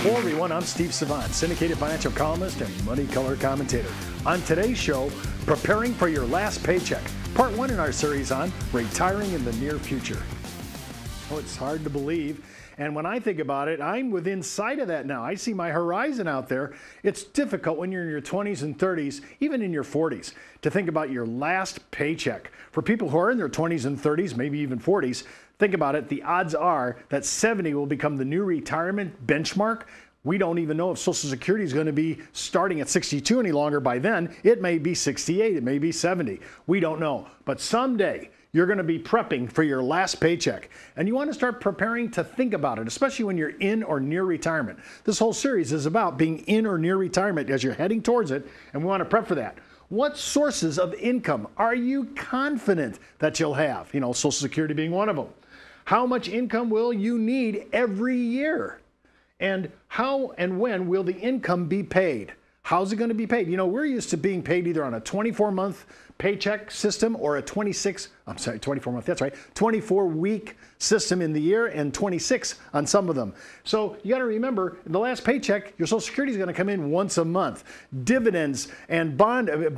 Hello everyone, I'm Steve Savant, syndicated financial columnist and money color commentator. On today's show, preparing for your last paycheck, part one in our series on retiring in the near future. Oh, it's hard to believe. And when I think about it, I'm within sight of that now. I see my horizon out there. It's difficult when you're in your 20s and 30s, even in your 40s, to think about your last paycheck. For people who are in their 20s and 30s, maybe even 40s, think about it. The odds are that 70 will become the new retirement benchmark. We don't even know if Social Security is going to be starting at 62 any longer by then. It may be 68, it may be 70. We don't know. But someday, you're going to be prepping for your last paycheck. And you want to start preparing to think about it, especially when you're in or near retirement. This whole series is about being in or near retirement as you're heading towards it, and we want to prep for that. What sources of income are you confident that you'll have? You know, Social Security being one of them. How much income will you need every year? And how and when will the income be paid? How's it going to be paid? You know, we're used to being paid either on a 24-month paycheck system or a 24-week system in the year and 26 on some of them. So you got to remember, the last paycheck, your Social Security is going to come in once a month. Dividends and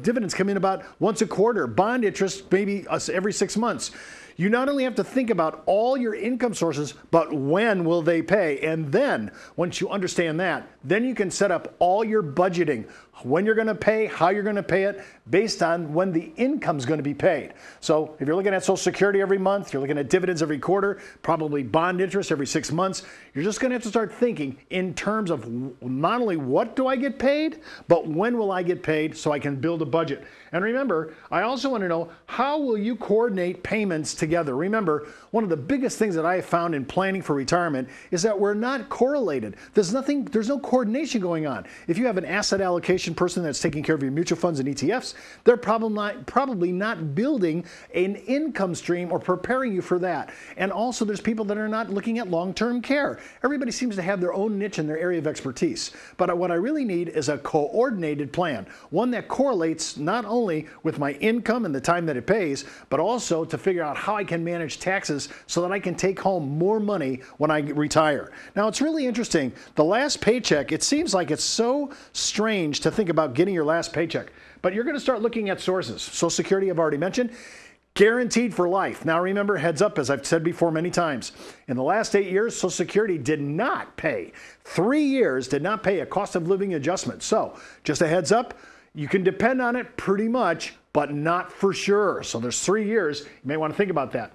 dividends come in about once a quarter. Bond interest maybe every 6 months. You not only have to think about all your income sources, but when will they pay? And then, once you understand that, then you can set up all your budgeting, when you're going to pay, how you're going to pay it, based on when the income's going to be paid. So if you're looking at Social Security every month, you're looking at dividends every quarter, probably bond interest every 6 months, you're just going to have to start thinking in terms of not only what do I get paid, but when will I get paid so I can build a budget. And remember, I also want to know, how will you coordinate payments together? Remember, one of the biggest things that I have found in planning for retirement is that we're not correlated. There's no coordination going on. If you have an asset allocation person that's taking care of your mutual funds and ETFs, they're probably not building an income stream or preparing you for that. And also there's people that are not looking at long-term care. Everybody seems to have their own niche in their area of expertise. But what I really need is a coordinated plan, one that correlates not only with my income and the time that it pays, but also to figure out how I can manage taxes so that I can take home more money when I retire. Now, it's really interesting. The last paycheck, it seems like it's so strange to think about getting your last paycheck. But you're going to start looking at sources. Social Security, I've already mentioned. Guaranteed for life. Now remember, heads up, as I've said before many times, in the last 8 years, Social Security did not pay. 3 years did not pay a cost of living adjustment. So just a heads up, you can depend on it pretty much, but not for sure. So there's 3 years. You may want to think about that.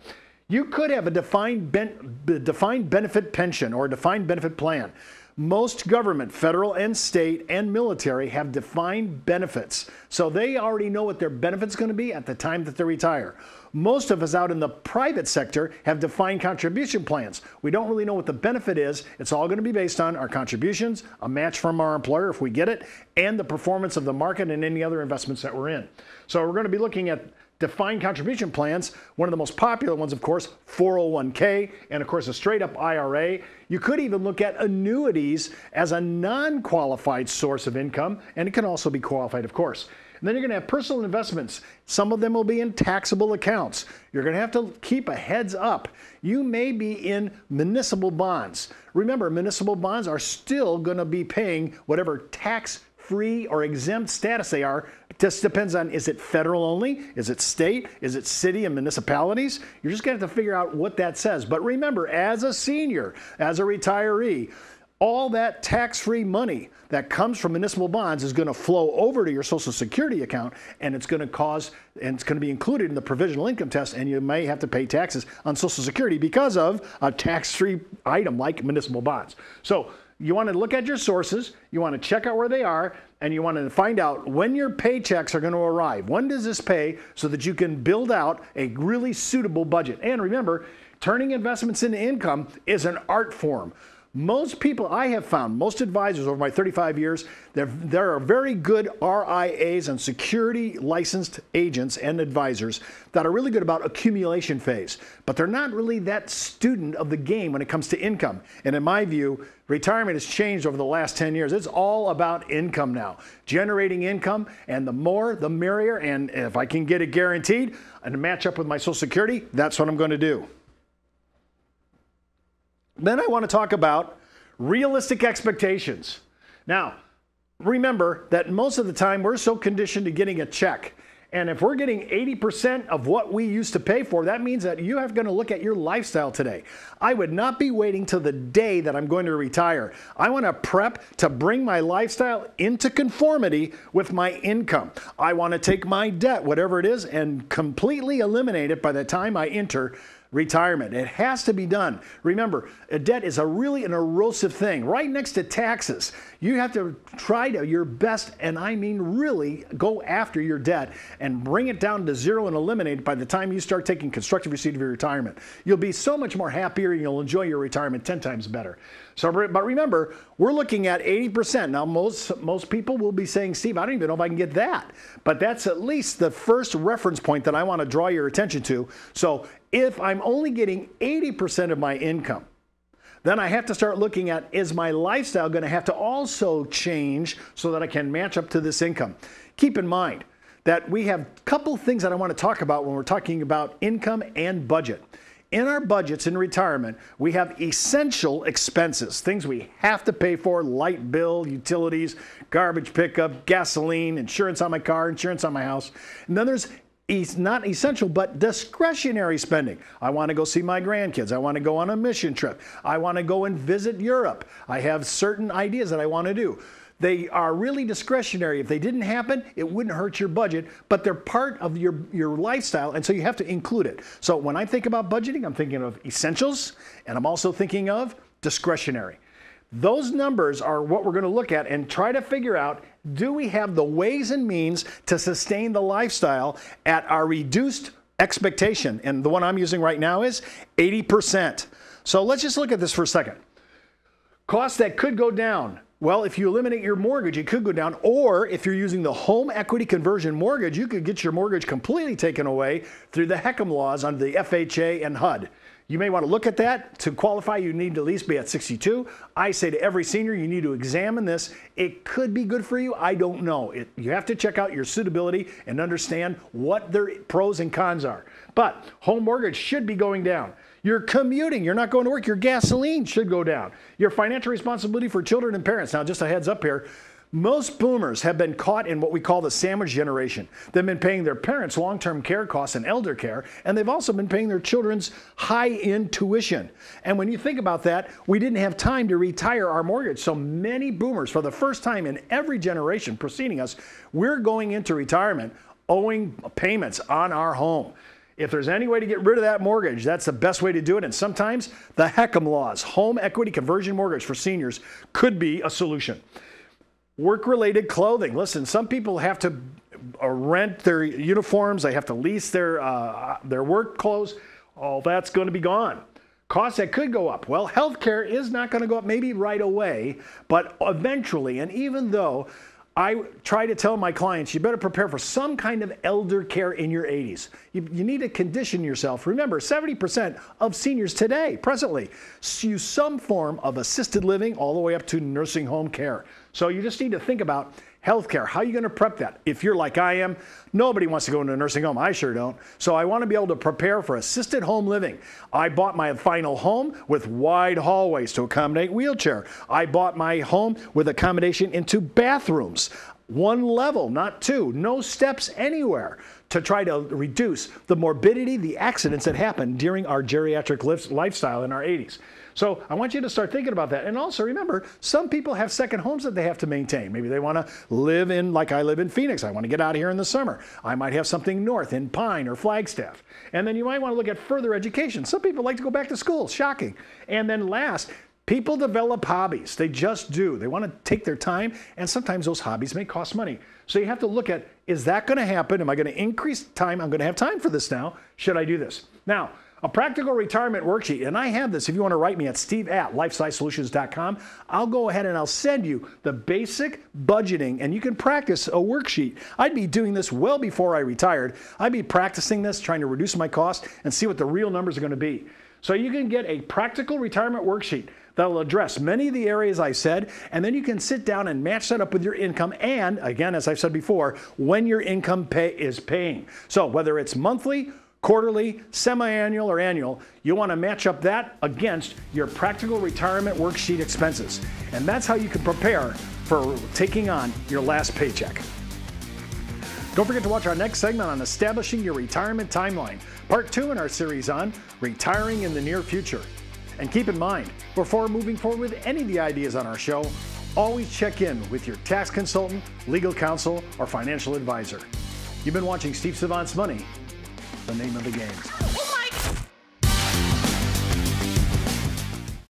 You could have a defined benefit pension or a defined benefit plan. Most government, federal and state and military, have defined benefits. So they already know what their benefit's going to be at the time that they retire. Most of us out in the private sector have defined contribution plans. We don't really know what the benefit is. It's all going to be based on our contributions, a match from our employer if we get it, and the performance of the market and any other investments that we're in. So we're going to be looking at defined contribution plans. One of the most popular ones, of course, 401k, and of course a straight up IRA. You could even look at annuities as a non-qualified source of income, and it can also be qualified, of course. And then you're going to have personal investments. Some of them will be in taxable accounts. You're going to have to keep a heads up. You may be in municipal bonds. Remember, municipal bonds are still going to be paying whatever tax-free or exempt status they are. It just depends on, is it federal only? Is it state? Is it city and municipalities? You're just going to have to figure out what that says. But remember, as a senior, as a retiree, all that tax-free money that comes from municipal bonds is going to flow over to your Social Security account, and it's going to be included in the provisional income test, and you may have to pay taxes on Social Security because of a tax-free item like municipal bonds. So you want to look at your sources, you want to check out where they are, and you want to find out when your paychecks are going to arrive. When does this pay, so that you can build out a really suitable budget? And remember, turning investments into income is an art form. Most people I have found, most advisors over my 35 years, there are very good RIAs and security licensed agents and advisors that are really good about accumulation phase, but they're not really that student of the game when it comes to income. And in my view, retirement has changed over the last 10 years. It's all about income now, generating income, and the more, the merrier. And if I can get it guaranteed and match up with my Social Security, that's what I'm going to do. Then I want to talk about realistic expectations. Now, remember that most of the time we're so conditioned to getting a check. And if we're getting 80% of what we used to pay for, that means that you have going to look at your lifestyle today. I would not be waiting till the day that I'm going to retire. I want to prep to bring my lifestyle into conformity with my income. I want to take my debt, whatever it is, and completely eliminate it by the time I enter retirement. It has to be done. Remember, a debt is really an erosive thing, right next to taxes. You have to try your best, and I mean really go after your debt and bring it down to zero and eliminate it by the time you start taking constructive receipt of your retirement. You'll be so much more happier and you'll enjoy your retirement 10 times better. So, but remember, we're looking at 80%. Now, most people will be saying, Steve, I don't even know if I can get that. But that's at least the first reference point that I want to draw your attention to. So if I'm only getting 80% of my income, then I have to start looking at, is my lifestyle going to have to also change so that I can match up to this income? Keep in mind that we have a couple things that I want to talk about when we're talking about income and budget. In our budgets in retirement, we have essential expenses, things we have to pay for: light bill, utilities, garbage pickup, gasoline, insurance on my car, insurance on my house. And then there's not essential, but discretionary spending. I want to go see my grandkids. I want to go on a mission trip. I want to go and visit Europe. I have certain ideas that I want to do. They are really discretionary. If they didn't happen, it wouldn't hurt your budget, but they're part of your lifestyle, and so you have to include it. So when I think about budgeting, I'm thinking of essentials, and I'm also thinking of discretionary. Those numbers are what we're going to look at and try to figure out, do we have the ways and means to sustain the lifestyle at our reduced expectation? And the one I'm using right now is 80%. So let's just look at this for a second. Costs that could go down. Well, if you eliminate your mortgage, it could go down. Or if you're using the home equity conversion mortgage, you could get your mortgage completely taken away through the HECM laws under the FHA and HUD. You may want to look at that. To qualify, you need to at least be at 62. I say to every senior, you need to examine this. It could be good for you. I don't know. You have to check out your suitability and understand what their pros and cons are. But home mortgage should be going down. You're commuting. You're not going to work. Your gasoline should go down. Your financial responsibility for children and parents. Now, just a heads up here. Most boomers have been caught in what we call the sandwich generation. They've been paying their parents long-term care costs and elder care, and they've also been paying their children's high-end tuition. And when you think about that, we didn't have time to retire our mortgage. So many boomers, for the first time in every generation preceding us, we're going into retirement owing payments on our home. If there's any way to get rid of that mortgage, that's the best way to do it. And sometimes the HECM laws, home equity conversion mortgage for seniors, could be a solution. Work-related clothing. Listen, some people have to rent their uniforms. They have to lease their work clothes. All that's going to be gone. Costs that could go up. Well, healthcare is not going to go up maybe right away, but eventually. And even though I try to tell my clients, you better prepare for some kind of elder care in your 80s. You need to condition yourself. Remember, 70% of seniors today, presently, use some form of assisted living all the way up to nursing home care. So you just need to think about healthcare. How are you going to prep that? If you're like I am, nobody wants to go into a nursing home. I sure don't. So I want to be able to prepare for assisted home living. I bought my final home with wide hallways to accommodate wheelchair. I bought my home with accommodation into bathrooms. One level, not two. No steps anywhere, to try to reduce the morbidity, the accidents that happen during our geriatric lifestyle in our 80s. So I want you to start thinking about that. And also remember, some people have second homes that they have to maintain. Maybe they want to live in, like I live in Phoenix. I want to get out of here in the summer. I might have something north in Pine or Flagstaff. And then you might want to look at further education. Some people like to go back to school. Shocking. And then last, people develop hobbies. They just do. They want to take their time, and sometimes those hobbies may cost money. So you have to look at, is that going to happen? Am I going to increase time? I'm going to have time for this now. Should I do this? Now, a practical retirement worksheet, and I have this if you want to write me at steve@lifesizesolutions.com. I'll go ahead and I'll send you the basic budgeting, and you can practice a worksheet. I'd be doing this well before I retired. I'd be practicing this, trying to reduce my costs and see what the real numbers are going to be. So you can get a practical retirement worksheet that will address many of the areas I said, and then you can sit down and match that up with your income, and again, as I've said before, when your income is paying. So whether it's monthly, quarterly, semi-annual, or annual, you want to match up that against your practical retirement worksheet expenses. And that's how you can prepare for taking on your last paycheck. Don't forget to watch our next segment on establishing your retirement timeline, part 2 in our series on retiring in the near future. And keep in mind, before moving forward with any of the ideas on our show, always check in with your tax consultant, legal counsel, or financial advisor. You've been watching Steve Savant's Money, the name of the game.